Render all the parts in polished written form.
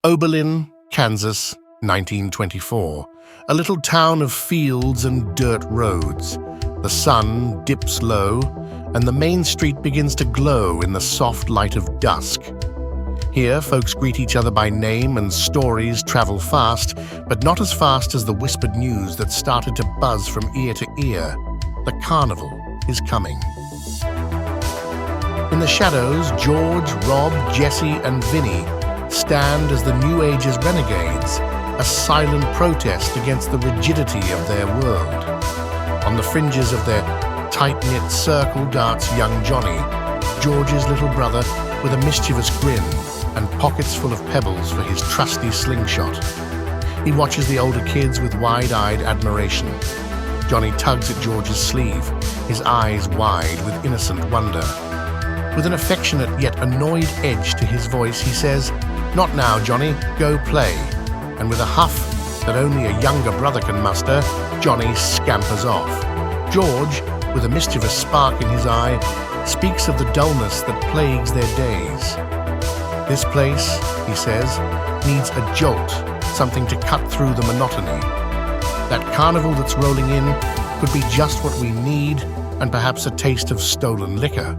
Oberlin, Kansas, 1924. A little town of fields and dirt roads. The sun dips low, and the main street begins to glow in the soft light of dusk. Here, folks greet each other by name and stories travel fast, but not as fast as the whispered news that started to buzz from ear to ear. The Carnival is coming. In the shadows, George, Rob, Jesse, and Vinny stand as the New Age's renegades, a silent protest against the rigidity of their world. On the fringes of their tight-knit circle darts young Johnny, George's little brother, with a mischievous grin and pockets full of pebbles for his trusty slingshot. He watches the older kids with wide-eyed admiration. Johnny tugs at George's sleeve, his eyes wide with innocent wonder. With an affectionate yet annoyed edge to his voice, he says, "Not now, Johnny, go play." And with a huff that only a younger brother can muster, Johnny scampers off. George, with a mischievous spark in his eye, speaks of the dullness that plagues their days. "This place," he says, "needs a jolt, something to cut through the monotony. That carnival that's rolling in could be just what we need, and perhaps a taste of stolen liquor."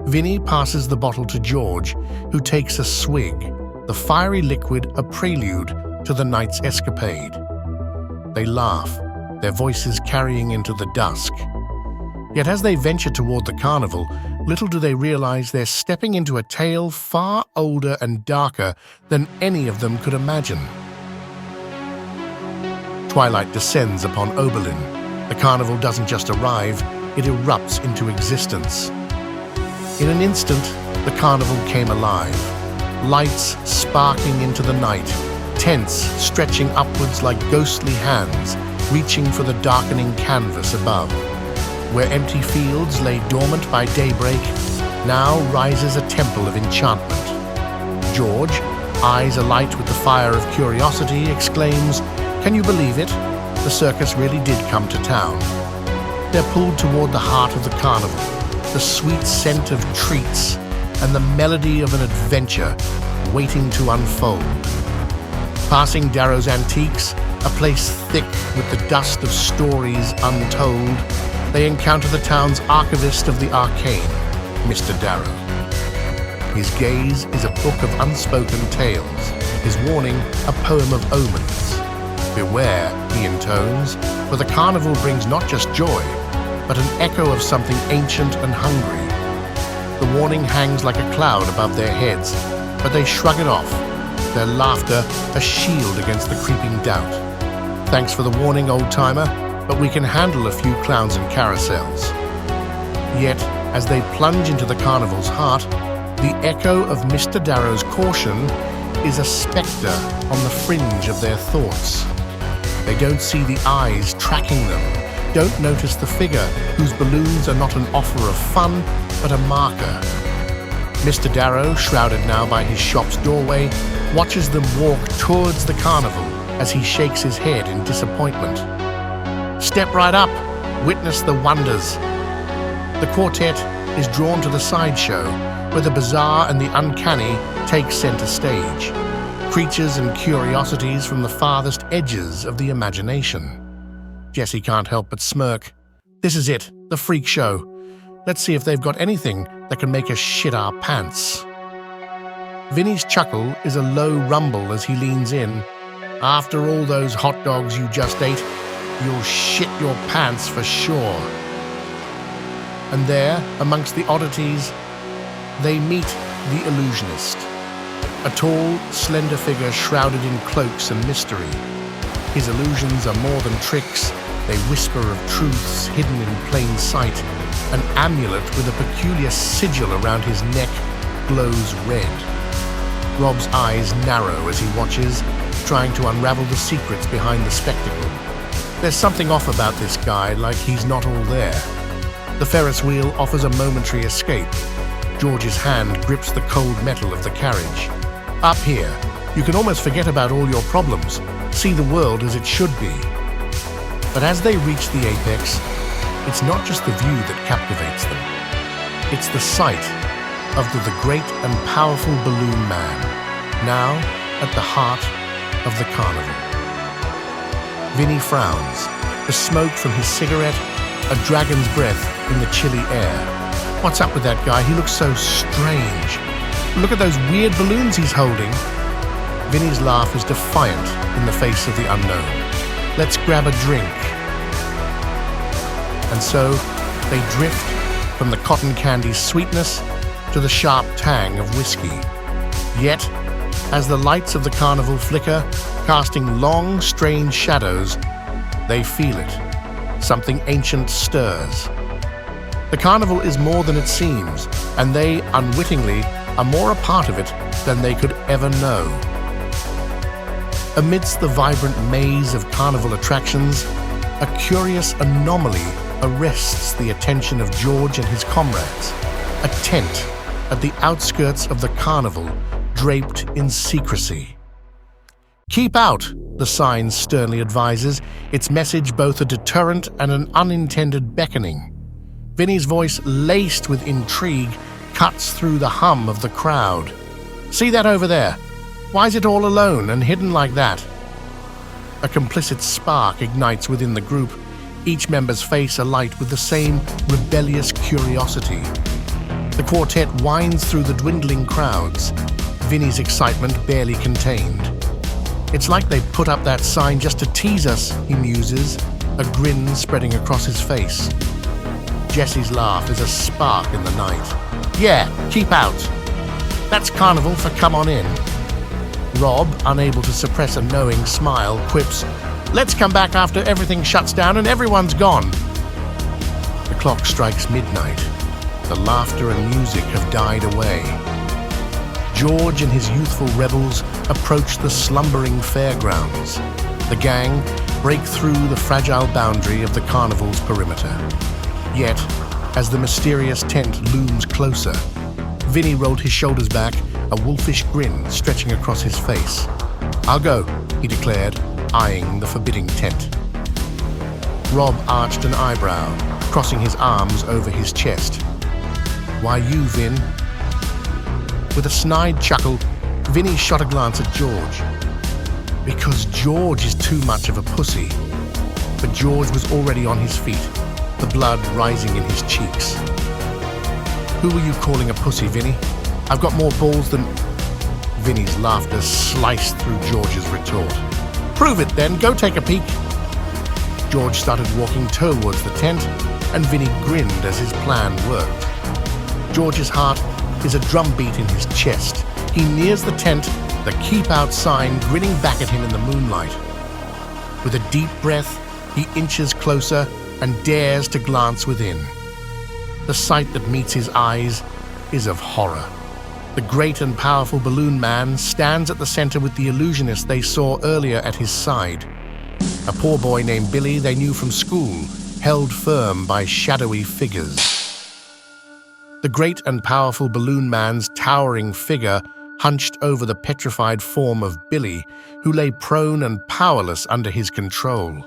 Vinny passes the bottle to George, who takes a swig, the fiery liquid a prelude to the night's escapade. They laugh, their voices carrying into the dusk. Yet as they venture toward the carnival, little do they realize they're stepping into a tale far older and darker than any of them could imagine. Twilight descends upon Oberlin. The carnival doesn't just arrive, it erupts into existence. In an instant, the carnival came alive. Lights sparking into the night, tents stretching upwards like ghostly hands, reaching for the darkening canvas above. Where empty fields lay dormant by daybreak, now rises a temple of enchantment. George, eyes alight with the fire of curiosity, exclaims, "Can you believe it? The circus really did come to town." They're pulled toward the heart of the carnival, the sweet scent of treats and the melody of an adventure waiting to unfold. Passing Darrow's Antiques, a place thick with the dust of stories untold, they encounter the town's archivist of the arcane, Mr. Darrow. His gaze is a book of unspoken tales, his warning a poem of omens. "Beware," he intones, "for the carnival brings not just joy, but an echo of something ancient and hungry." The warning hangs like a cloud above their heads, but they shrug it off, their laughter a shield against the creeping doubt. "Thanks for the warning, old-timer, but we can handle a few clowns and carousels." Yet, as they plunge into the carnival's heart, the echo of Mr. Darrow's caution is a spectre on the fringe of their thoughts. They don't see the eyes tracking them, don't notice the figure whose balloons are not an offer of fun, but a marker. Mr. Darrow, shrouded now by his shop's doorway, watches them walk towards the carnival as he shakes his head in disappointment. "Step right up, witness the wonders." The quartet is drawn to the sideshow, where the bizarre and the uncanny take center stage. Creatures and curiosities from the farthest edges of the imagination. Jesse can't help but smirk. This is it, the freak show. Let's see if they've got anything that can make us shit our pants. Vinny's chuckle is a low rumble as he leans in. "After all those hot dogs you just ate, you'll shit your pants for sure." And there, amongst the oddities, they meet the illusionist. A tall, slender figure shrouded in cloaks and mystery. His illusions are more than tricks. They whisper of truths hidden in plain sight. An amulet with a peculiar sigil around his neck glows red. Rob's eyes narrow as he watches, trying to unravel the secrets behind the spectacle. There's something off about this guy, like he's not all there. The Ferris wheel offers a momentary escape. George's hand grips the cold metal of the carriage. Up here, you can almost forget about all your problems, see the world as it should be. But as they reach the apex, it's not just the view that captivates them. It's the sight of the great and powerful balloon man, now at the heart of the carnival. Vinny frowns, the smoke from his cigarette, a dragon's breath in the chilly air. What's up with that guy? He looks so strange. Look at those weird balloons he's holding. Vinny's laugh is defiant in the face of the unknown. Let's grab a drink. And so they drift from the cotton candy's sweetness to the sharp tang of whiskey. Yet, as the lights of the carnival flicker, casting long, strange shadows, they feel it. Something ancient stirs. The carnival is more than it seems, and they, unwittingly, are more a part of it than they could ever know. Amidst the vibrant maze of carnival attractions, a curious anomaly arrests the attention of George and his comrades. A tent at the outskirts of the carnival, draped in secrecy. "Keep out," the sign sternly advises, its message both a deterrent and an unintended beckoning. Vinny's voice, laced with intrigue, cuts through the hum of the crowd. "See that over there? Why is it all alone and hidden like that?" A complicit spark ignites within the group, each member's face alight with the same rebellious curiosity. The quartet winds through the dwindling crowds, Vinny's excitement barely contained. "It's like they put up that sign just to tease us," he muses, a grin spreading across his face. Jesse's laugh is a spark in the night. "Yeah, keep out. That's carnival for come on in." Rob, unable to suppress a knowing smile, quips, "Let's come back after everything shuts down and everyone's gone." The clock strikes midnight. The laughter and music have died away. George and his youthful rebels approach the slumbering fairgrounds. The gang break through the fragile boundary of the carnival's perimeter. Yet, as the mysterious tent looms closer, Vinny rolled his shoulders back, a wolfish grin stretching across his face. "I'll go," he declared, eyeing the forbidding tent. Rob arched an eyebrow, crossing his arms over his chest. "Why you, Vin?" With a snide chuckle, Vinny shot a glance at George. "Because George is too much of a pussy." But George was already on his feet, the blood rising in his cheeks. "Who are you calling a pussy, Vinny? I've got more balls than—" Vinny's laughter sliced through George's retort. "Prove it then, go take a peek." George started walking towards the tent, and Vinny grinned as his plan worked. George's heart is a drumbeat in his chest. He nears the tent, the "Keep Out" sign grinning back at him in the moonlight. With a deep breath, he inches closer and dares to glance within. The sight that meets his eyes is of horror. The great and powerful balloon man stands at the center with the illusionist they saw earlier at his side. A poor boy named Billy they knew from school, held firm by shadowy figures. The great and powerful balloon man's towering figure hunched over the petrified form of Billy, who lay prone and powerless under his control.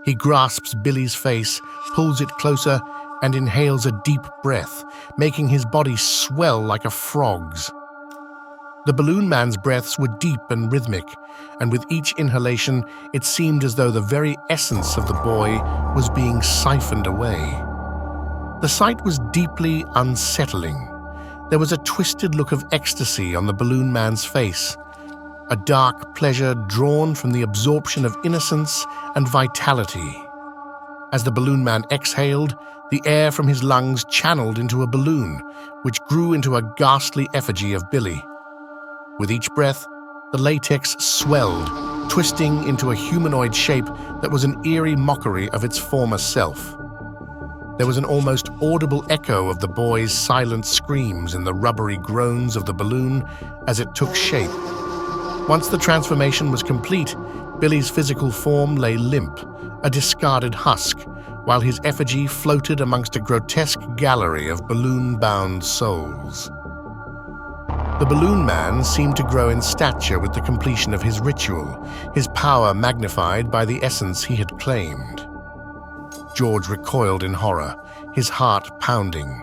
He grasps Billy's face, pulls it closer, and inhales a deep breath, making his body swell like a frog's. The balloon man's breaths were deep and rhythmic, and with each inhalation it seemed as though the very essence of the boy was being siphoned away. The sight was deeply unsettling. There was a twisted look of ecstasy on the balloon man's face, a dark pleasure drawn from the absorption of innocence and vitality. As the balloon man exhaled, the air from his lungs channeled into a balloon, which grew into a ghastly effigy of Billy. With each breath, the latex swelled, twisting into a humanoid shape that was an eerie mockery of its former self. There was an almost audible echo of the boy's silent screams in the rubbery groans of the balloon as it took shape. Once the transformation was complete, Billy's physical form lay limp, a discarded husk, while his effigy floated amongst a grotesque gallery of balloon-bound souls. The balloon man seemed to grow in stature with the completion of his ritual, his power magnified by the essence he had claimed. George recoiled in horror, his heart pounding.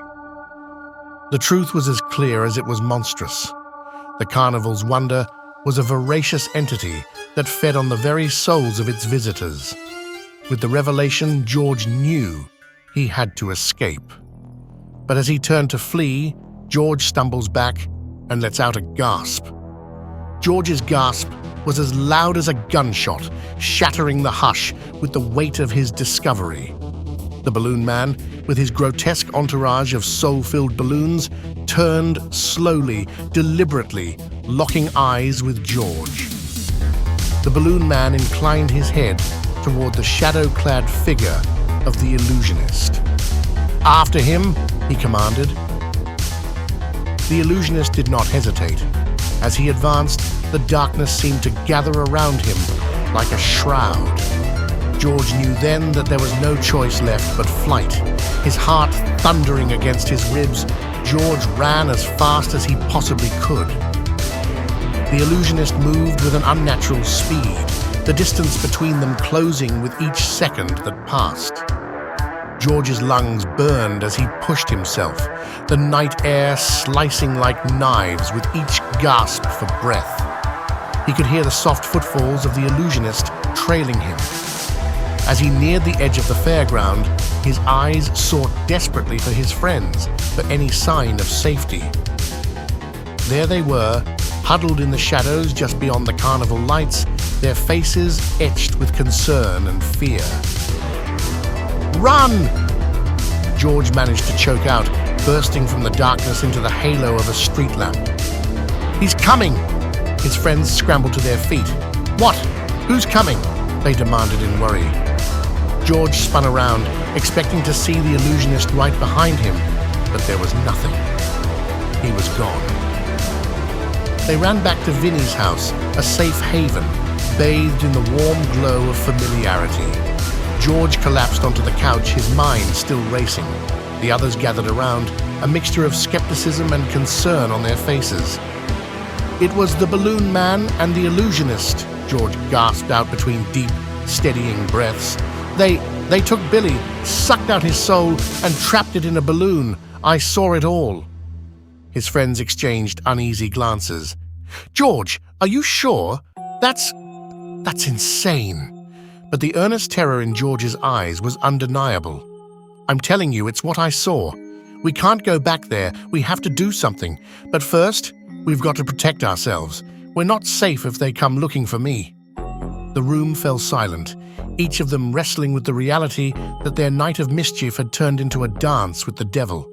The truth was as clear as it was monstrous. The carnival's wonder was a voracious entity that fed on the very souls of its visitors. With the revelation, George knew he had to escape. But as he turned to flee, George stumbles back and lets out a gasp. George's gasp was as loud as a gunshot, shattering the hush with the weight of his discovery. The balloon man, with his grotesque entourage of soul-filled balloons, turned slowly, deliberately, locking eyes with George. The balloon man inclined his head toward the shadow-clad figure of the illusionist. "After him," he commanded. The illusionist did not hesitate. As he advanced, the darkness seemed to gather around him like a shroud. George knew then that there was no choice left but flight. His heart thundering against his ribs, George ran as fast as he possibly could. The illusionist moved with an unnatural speed, the distance between them closing with each second that passed. George's lungs burned as he pushed himself, the night air slicing like knives with each gasp for breath. He could hear the soft footfalls of the illusionist trailing him. As he neared the edge of the fairground, his eyes sought desperately for his friends, for any sign of safety. There they were, huddled in the shadows just beyond the carnival lights, their faces etched with concern and fear. "Run!" George managed to choke out, bursting from the darkness into the halo of a street lamp. "He's coming!" His friends scrambled to their feet. "What? Who's coming?" they demanded in worry. George spun around, expecting to see the illusionist right behind him, but there was nothing. He was gone. They ran back to Vinnie's house, a safe haven, bathed in the warm glow of familiarity. George collapsed onto the couch, his mind still racing. The others gathered around, a mixture of skepticism and concern on their faces. "It was the balloon man and the illusionist," George gasped out between deep, steadying breaths. They took Billy, sucked out his soul, and trapped it in a balloon. I saw it all." His friends exchanged uneasy glances. "George, are you sure? That's insane." But the earnest terror in George's eyes was undeniable. "I'm telling you, it's what I saw. We can't go back there. We have to do something. But first, we've got to protect ourselves. We're not safe if they come looking for me." The room fell silent, each of them wrestling with the reality that their night of mischief had turned into a dance with the devil.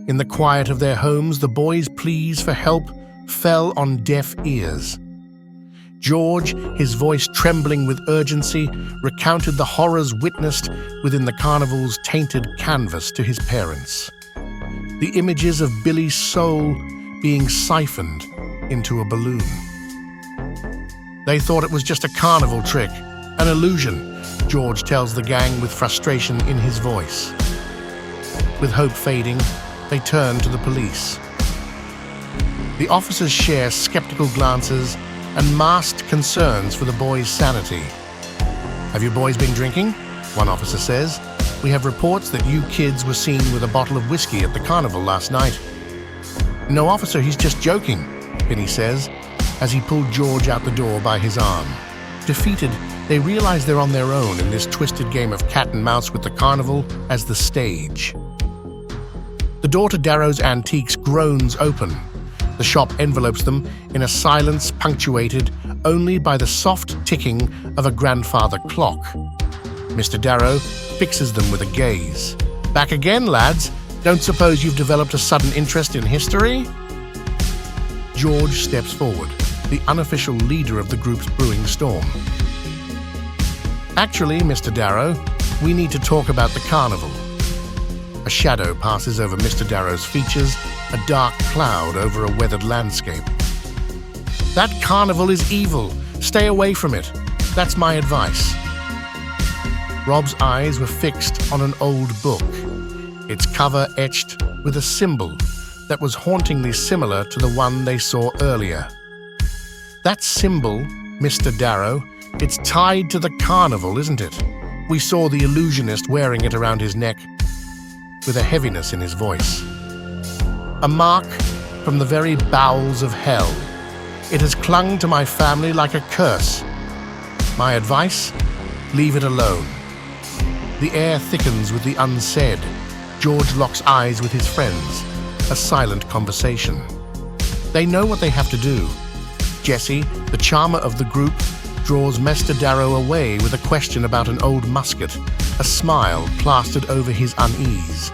In the quiet of their homes, the boys' pleas for help fell on deaf ears. George, his voice trembling with urgency, recounted the horrors witnessed within the carnival's tainted canvas to his parents. The images of Billy's soul being siphoned into a balloon. They thought it was just a carnival trick, an illusion, George tells the gang with frustration in his voice. With hope fading, they turn to the police. The officers share skeptical glances and masked concerns for the boys' sanity. "Have you boys been drinking?" one officer says. "We have reports that you kids were seen with a bottle of whiskey at the carnival last night." "No, officer, he's just joking," Vinnie says, as he pulled George out the door by his arm. Defeated, they realize they're on their own in this twisted game of cat and mouse with the carnival as the stage. The door to Darrow's Antiques groans open. The shop envelopes them in a silence punctuated only by the soft ticking of a grandfather clock. Mr. Darrow fixes them with a gaze. "Back again, lads? Don't suppose you've developed a sudden interest in history?" George steps forward, the unofficial leader of the group's brewing storm. "Actually, Mr. Darrow, we need to talk about the carnival." A shadow passes over Mr. Darrow's features, a dark cloud over a weathered landscape. "That carnival is evil. Stay away from it. That's my advice." Rob's eyes were fixed on an old book, its cover etched with a symbol that was hauntingly similar to the one they saw earlier. "That symbol, Mr. Darrow, it's tied to the carnival, isn't it? We saw the illusionist wearing it around his neck," with a heaviness in his voice. "A mark from the very bowels of hell. It has clung to my family like a curse. My advice? Leave it alone. The air thickens with the unsaid. George locks eyes with his friends. A silent conversation. They know what they have to do. Jesse, the charmer of the group, draws Mr. Darrow away with a question about an old musket, a smile plastered over his unease.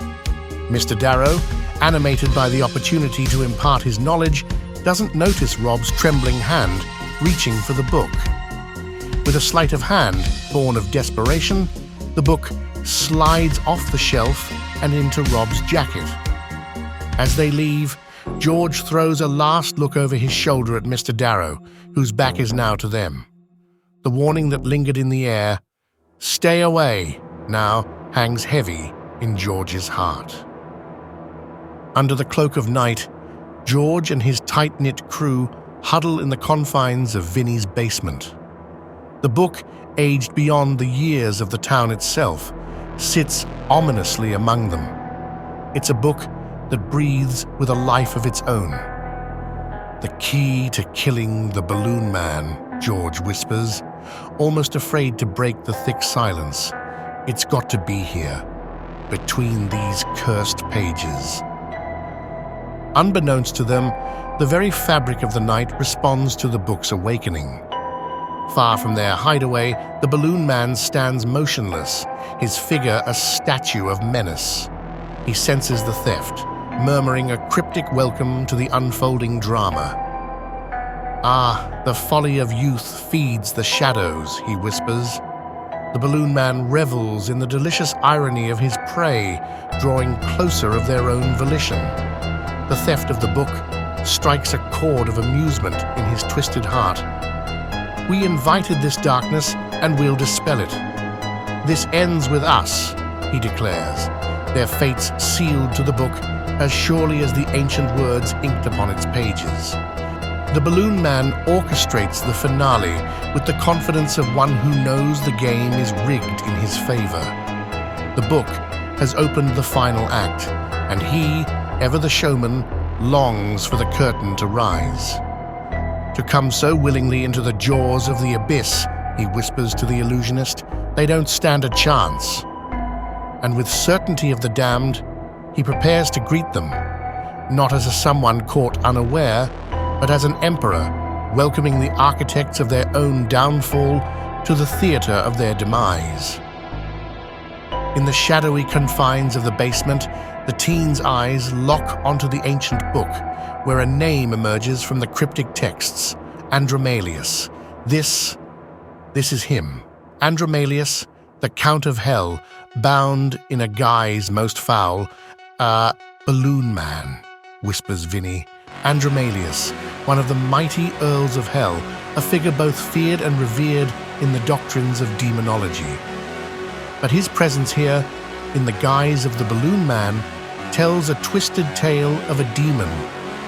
Mr. Darrow, animated by the opportunity to impart his knowledge, doesn't notice Rob's trembling hand reaching for the book. With a sleight of hand born of desperation, the book slides off the shelf and into Rob's jacket. As they leave, George throws a last look over his shoulder at Mr. Darrow, whose back is now to them. The warning that lingered in the air, "Stay away," now hangs heavy in George's heart. Under the cloak of night, George and his tight-knit crew huddle in the confines of Vinny's basement. The book, aged beyond the years of the town itself, sits ominously among them. It's a book that breathes with a life of its own. "The key to killing the balloon man," George whispers, almost afraid to break the thick silence. "It's got to be here, between these cursed pages." Unbeknownst to them, the very fabric of the night responds to the book's awakening. Far from their hideaway, the balloon man stands motionless, his figure a statue of menace. He senses the theft, murmuring a cryptic welcome to the unfolding drama. "Ah, the folly of youth feeds the shadows," he whispers. The balloon man revels in the delicious irony of his prey, drawing closer of their own volition. The theft of the book strikes a chord of amusement in his twisted heart. "We invited this darkness, and we'll dispel it. This ends with us," he declares, their fates sealed to the book as surely as the ancient words inked upon its pages. The balloon man orchestrates the finale with the confidence of one who knows the game is rigged in his favor. The book has opened the final act, and he, ever the showman, longs for the curtain to rise. "To come so willingly into the jaws of the abyss," he whispers to the illusionist, "they don't stand a chance." And with certainty of the damned, he prepares to greet them, not as a someone caught unaware, but as an emperor welcoming the architects of their own downfall to the theater of their demise. In the shadowy confines of the basement, the teen's eyes lock onto the ancient book, where a name emerges from the cryptic texts, Andromalius. This is him. Andromalius, the Count of Hell, bound in a guise most foul. "Balloon man," whispers Vinny. Andromalius, one of the mighty Earls of Hell, a figure both feared and revered in the doctrines of demonology. But his presence here, in the guise of the balloon man, tells a twisted tale of a demon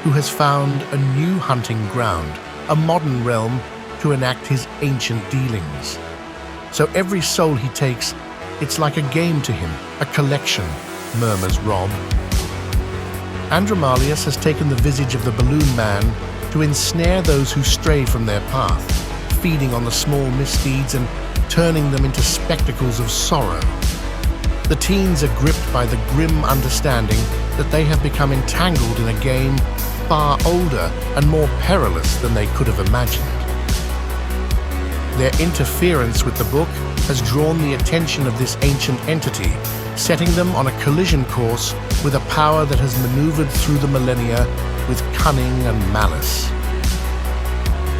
who has found a new hunting ground, a modern realm to enact his ancient dealings. So every soul he takes, it's like a game to him, a collection, murmurs Rob. Andromalius has taken the visage of the balloon man to ensnare those who stray from their path, feeding on the small misdeeds and turning them into spectacles of sorrow. The teens are gripped by the grim understanding that they have become entangled in a game far older and more perilous than they could have imagined. Their interference with the book has drawn the attention of this ancient entity, setting them on a collision course with a power that has maneuvered through the millennia with cunning and malice.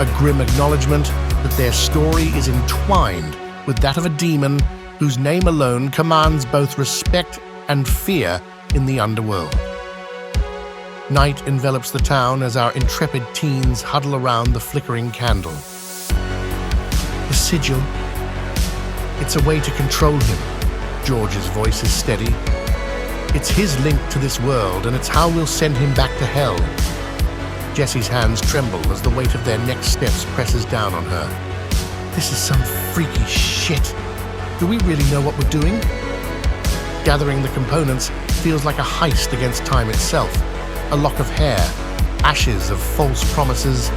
A grim acknowledgement that their story is entwined with that of a demon whose name alone commands both respect and fear in the underworld. Night envelops the town as our intrepid teens huddle around the flickering candle. The sigil. It's a way to control him. George's voice is steady. It's his link to this world, and it's how we'll send him back to hell. Jesse's hands tremble as the weight of their next steps presses down on her. This is some freaky shit. Do we really know what we're doing? Gathering the components feels like a heist against time itself. A lock of hair, ashes of false promises,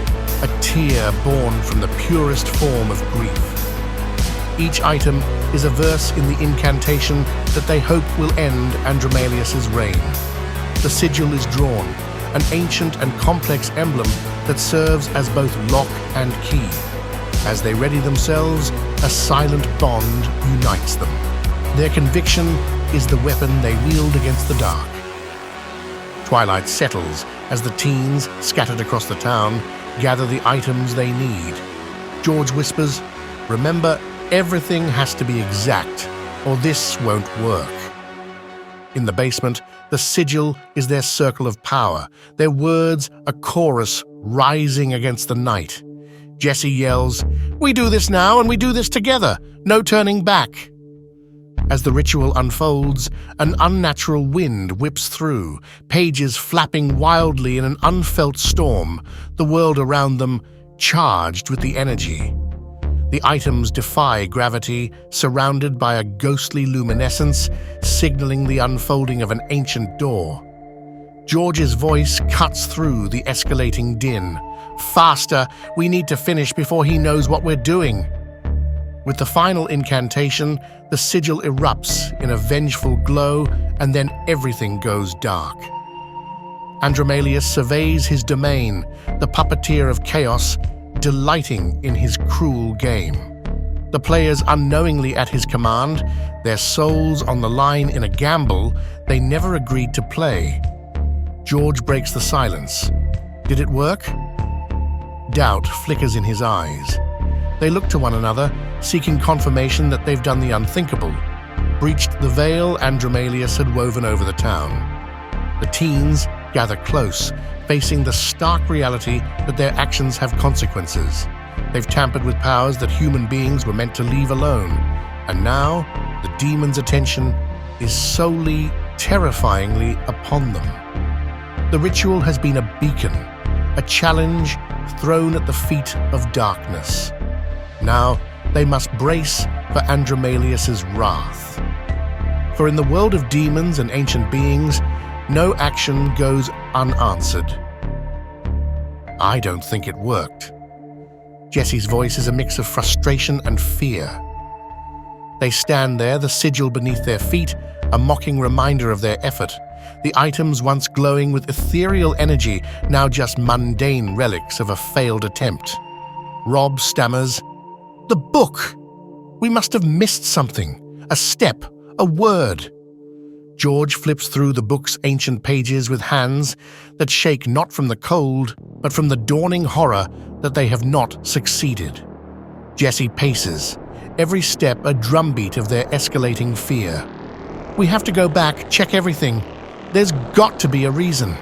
a tear born from the purest form of grief. Each item is a verse in the incantation that they hope will end Andromalius's reign. The sigil is drawn, an ancient and complex emblem that serves as both lock and key. As they ready themselves, a silent bond unites them. Their conviction is the weapon they wield against the dark. Twilight settles as the teens, scattered across the town, gather the items they need. George whispers, "Remember, everything has to be exact, or this won't work." In the basement, the sigil is their circle of power, their words a chorus rising against the night. Jesse yells, "We do this now, and we do this together, no turning back." As the ritual unfolds, an unnatural wind whips through, pages flapping wildly in an unfelt storm, the world around them charged with the energy. The items defy gravity, surrounded by a ghostly luminescence, signaling the unfolding of an ancient door. George's voice cuts through the escalating din. "Faster! We need to finish before he knows what we're doing." With the final incantation, the sigil erupts in a vengeful glow, and then everything goes dark. Andromalius surveys his domain, the puppeteer of chaos, delighting in his cruel game. The players unknowingly at his command, their souls on the line in a gamble they never agreed to play. George breaks the silence. Did it work? Doubt flickers in his eyes. They look to one another, seeking confirmation that they've done the unthinkable, breached the veil Andromalius had woven over the town. The teens gather close, facing the stark reality that their actions have consequences. They've tampered with powers that human beings were meant to leave alone, and now the demon's attention is solely, terrifyingly upon them. The ritual has been a beacon, a challenge thrown at the feet of darkness. Now they must brace for Andromalius's wrath. For in the world of demons and ancient beings, no action goes unanswered. "I don't think it worked." Jesse's voice is a mix of frustration and fear. They stand there, the sigil beneath their feet, a mocking reminder of their effort. The items once glowing with ethereal energy, now just mundane relics of a failed attempt. Rob stammers, "The book! We must have missed something. A step, a word." George flips through the book's ancient pages with hands that shake not from the cold, but from the dawning horror that they have not succeeded. Jesse paces, every step a drumbeat of their escalating fear. "We have to go back, check everything. There's got to be a reason."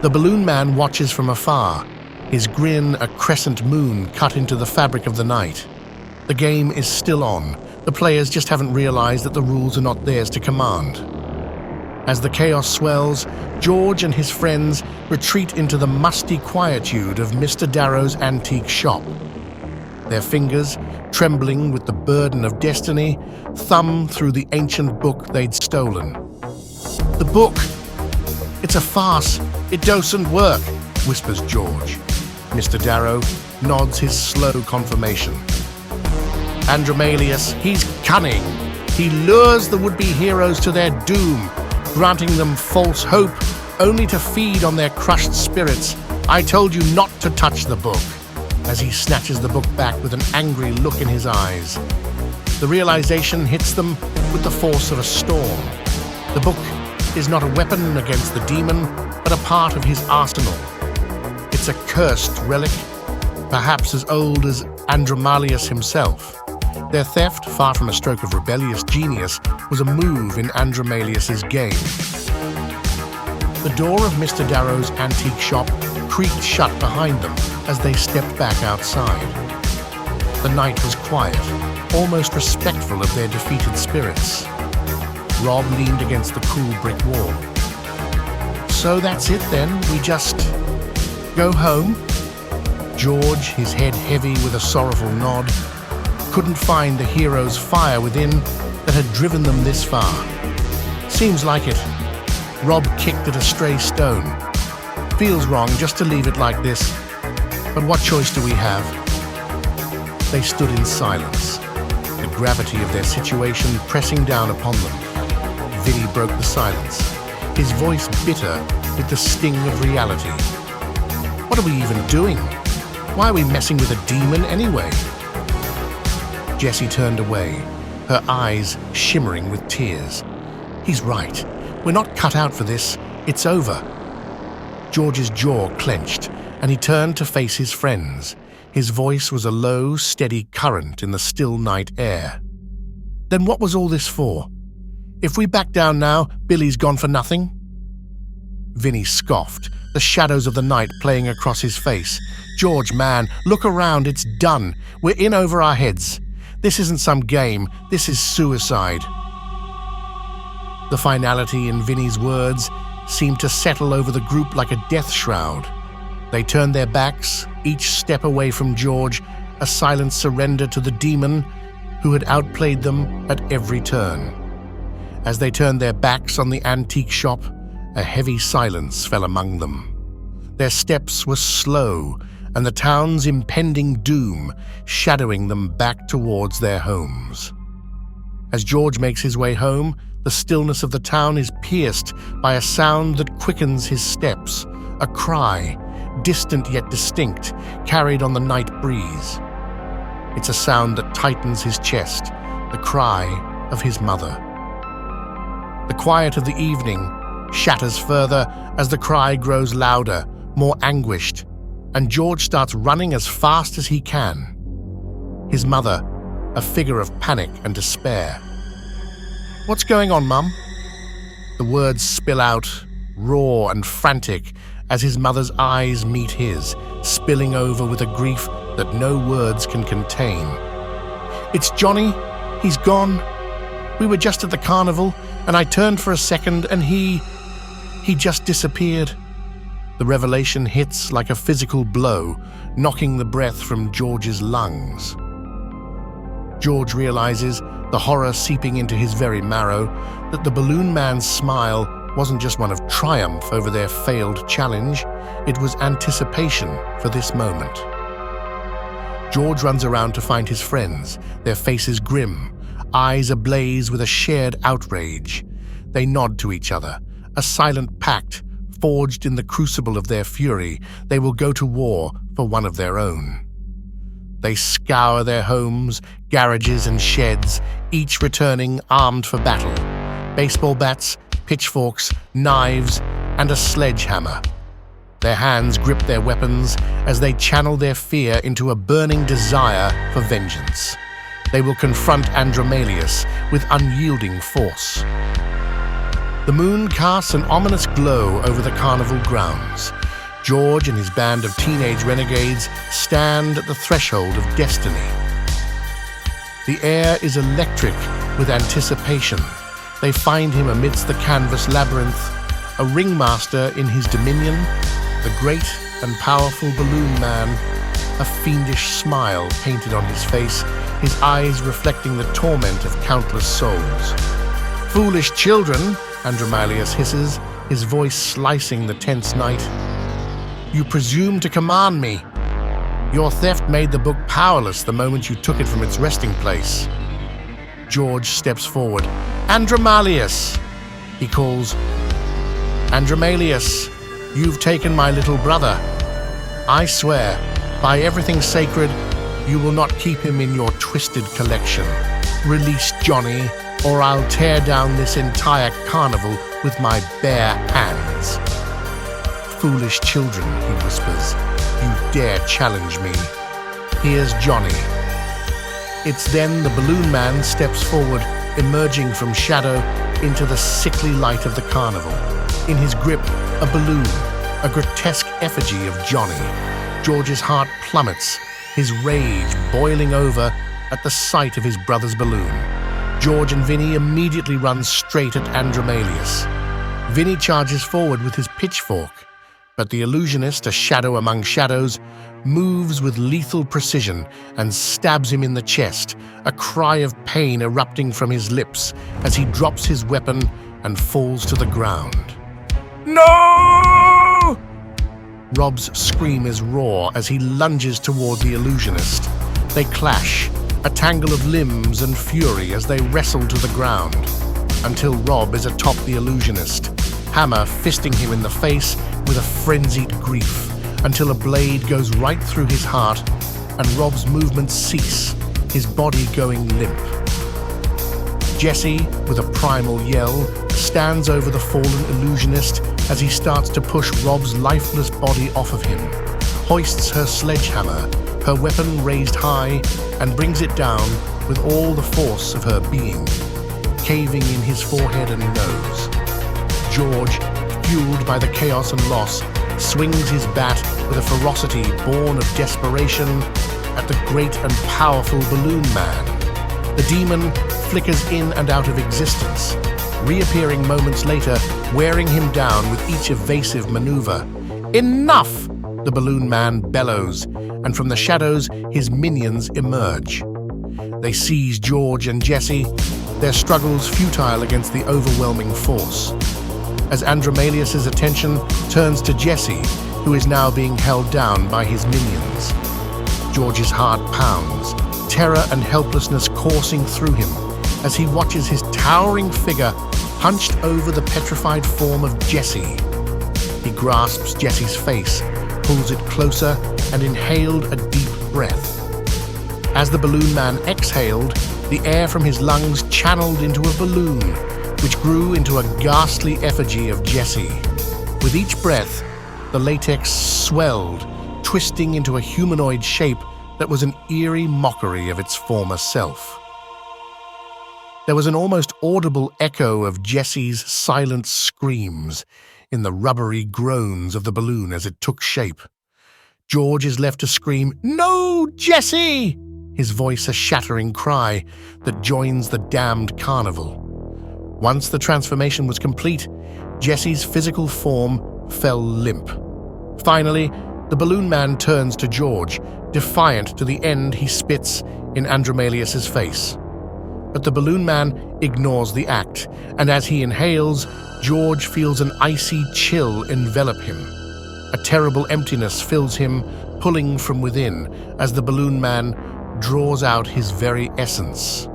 The balloon man watches from afar, his grin a crescent moon cut into the fabric of the night. The game is still on. The players just haven't realized that the rules are not theirs to command. As the chaos swells, George and his friends retreat into the musty quietude of Mr. Darrow's antique shop. Their fingers, trembling with the burden of destiny, thumb through the ancient book they'd stolen. "The book! It's a farce! It doesn't work!" whispers George. Mr. Darrow nods his slow confirmation. "Andromalius, he's cunning. He lures the would-be heroes to their doom, granting them false hope, only to feed on their crushed spirits. I told you not to touch the book," as he snatches the book back with an angry look in his eyes. The realization hits them with the force of a storm. The book is not a weapon against the demon, but a part of his arsenal. It's a cursed relic, perhaps as old as Andromalius himself. Their theft, far from a stroke of rebellious genius, was a move in Andromalius's game. The door of Mr. Darrow's antique shop creaked shut behind them as they stepped back outside. The night was quiet, almost respectful of their defeated spirits. Rob leaned against the cool brick wall. "So that's it then? We just go home?" George, his head heavy with a sorrowful nod, couldn't find the hero's fire within that had driven them this far. "Seems like it." Rob kicked at a stray stone. feels wrong just to leave it like this, but what choice do we have? They stood in silence, the gravity of their situation pressing down upon them. Vinny broke the silence, his voice bitter with the sting of reality. What are we even doing? Why are we messing with a demon anyway? Jessie turned away, her eyes shimmering with tears. He's right. We're not cut out for this. It's over. George's jaw clenched, and he turned to face his friends. His voice was a low, steady current in the still night air. Then what was all this for? If we back down now, Billy's gone for nothing? Vinny scoffed, the shadows of the night playing across his face. George, man, look around, it's done. We're in over our heads. This isn't some game, this is suicide. The finality in Vinny's words seemed to settle over the group like a death shroud. They turned their backs, each step away from George, a silent surrender to the demon who had outplayed them at every turn. As they turned their backs on the antique shop, a heavy silence fell among them. Their steps were slow, and the town's impending doom shadowing them back towards their homes. As George makes his way home, the stillness of the town is pierced by a sound that quickens his steps, a cry, distant yet distinct, carried on the night breeze. It's a sound that tightens his chest, the cry of his mother. The quiet of the evening shatters further as the cry grows louder, more anguished, and George starts running as fast as he can. His mother, a figure of panic and despair. "What's going on, Mum?" The words spill out, raw and frantic, as his mother's eyes meet his, spilling over with a grief that no words can contain. "It's Johnny. He's gone. We were just at the carnival, and I turned for a second, and he just disappeared." The revelation hits like a physical blow, knocking the breath from George's lungs. George realizes, the horror seeping into his very marrow, that the balloon man's smile wasn't just one of triumph over their failed challenge, it was anticipation for this moment. George runs around to find his friends, their faces grim, eyes ablaze with a shared outrage. They nod to each other, a silent pact forged in the crucible of their fury. They will go to war for one of their own. They scour their homes, garages and sheds, each returning armed for battle. Baseball bats, pitchforks, knives, and a sledgehammer. Their hands grip their weapons as they channel their fear into a burning desire for vengeance. They will confront Andromalius with unyielding force. The moon casts an ominous glow over the carnival grounds. George and his band of teenage renegades stand at the threshold of destiny. The air is electric with anticipation. They find him amidst the canvas labyrinth, a ringmaster in his dominion, the great and powerful balloon man, a fiendish smile painted on his face, his eyes reflecting the torment of countless souls. "Foolish children," Andromalius hisses, his voice slicing the tense night. "You presume to command me. Your theft made the book powerless the moment you took it from its resting place." George steps forward. "Andromalius!" he calls. "Andromalius, you've taken my little brother. I swear, by everything sacred, you will not keep him in your twisted collection. Release Johnny, or I'll tear down this entire carnival with my bare hands." "Foolish children," he whispers, "you dare challenge me. Here's Johnny." It's then the balloon man steps forward, emerging from shadow into the sickly light of the carnival. In his grip, a balloon, a grotesque effigy of Johnny. George's heart plummets, his rage boiling over at the sight of his brother's balloon. George and Vinny immediately run straight at Andromalius. Vinny charges forward with his pitchfork, but the illusionist, a shadow among shadows, moves with lethal precision and stabs him in the chest, a cry of pain erupting from his lips as he drops his weapon and falls to the ground. "No!" Rob's scream is raw as he lunges toward the illusionist. They clash, a tangle of limbs and fury as they wrestle to the ground, until Rob is atop the illusionist, Hammer fisting him in the face with a frenzied grief, until a blade goes right through his heart and Rob's movements cease, his body going limp. Jesse, with a primal yell, stands over the fallen illusionist as he starts to push Rob's lifeless body off of him, hoists her sledgehammer, her weapon raised high, and brings it down with all the force of her being, caving in his forehead and nose. George, fueled by the chaos and loss, swings his bat with a ferocity born of desperation at the great and powerful Balloon Man. The demon flickers in and out of existence, reappearing moments later, wearing him down with each evasive maneuver. Enough! The Balloon Man bellows, and from the shadows his minions emerge. They seize George and Jesse, their struggles futile against the overwhelming force. As Andromalius' attention turns to Jesse, who is now being held down by his minions. George's heart pounds, terror and helplessness coursing through him as he watches his towering figure hunched over the petrified form of Jesse. He grasps Jesse's face, pulls it closer, and inhaled a deep breath. As the Balloon Man exhaled, the air from his lungs channeled into a balloon, which grew into a ghastly effigy of Jesse. With each breath, the latex swelled, twisting into a humanoid shape that was an eerie mockery of its former self. There was an almost audible echo of Jesse's silent screams in the rubbery groans of the balloon as it took shape. George is left to scream, "No, Jesse!" his voice a shattering cry that joins the damned carnival. Once the transformation was complete, Jesse's physical form fell limp. Finally, the Balloon Man turns to George, defiant to the end he spits in Andromalius' face. But the Balloon Man ignores the act, and as he inhales, George feels an icy chill envelop him. A terrible emptiness fills him, pulling from within, as the Balloon Man draws out his very essence.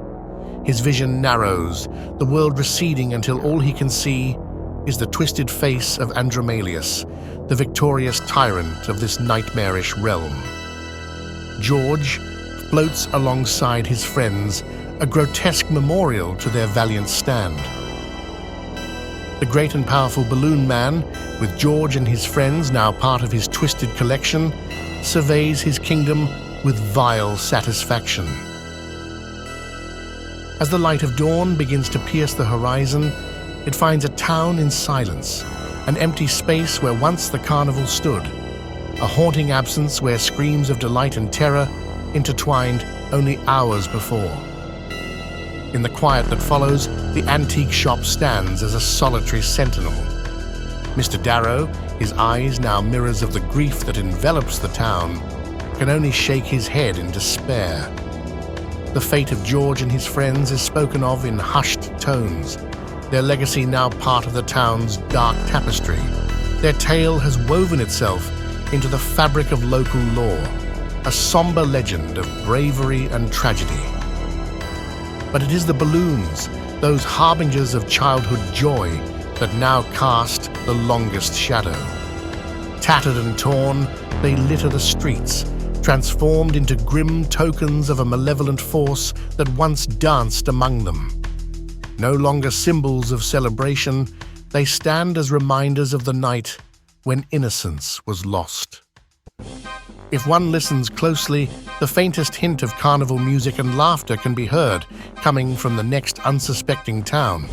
His vision narrows, the world receding until all he can see is the twisted face of Andromalius, the victorious tyrant of this nightmarish realm. George floats alongside his friends, a grotesque memorial to their valiant stand. The great and powerful Balloon Man, with George and his friends now part of his twisted collection, surveys his kingdom with vile satisfaction. As the light of dawn begins to pierce the horizon, it finds a town in silence, an empty space where once the carnival stood, a haunting absence where screams of delight and terror intertwined only hours before. In the quiet that follows, the antique shop stands as a solitary sentinel. Mr. Darrow, his eyes now mirrors of the grief that envelops the town, can only shake his head in despair. The fate of George and his friends is spoken of in hushed tones, their legacy now part of the town's dark tapestry. Their tale has woven itself into the fabric of local lore, a somber legend of bravery and tragedy. But it is the balloons, those harbingers of childhood joy, that now cast the longest shadow. Tattered and torn, they litter the streets, transformed into grim tokens of a malevolent force that once danced among them. No longer symbols of celebration, they stand as reminders of the night when innocence was lost. If one listens closely, the faintest hint of carnival music and laughter can be heard coming from the next unsuspecting town,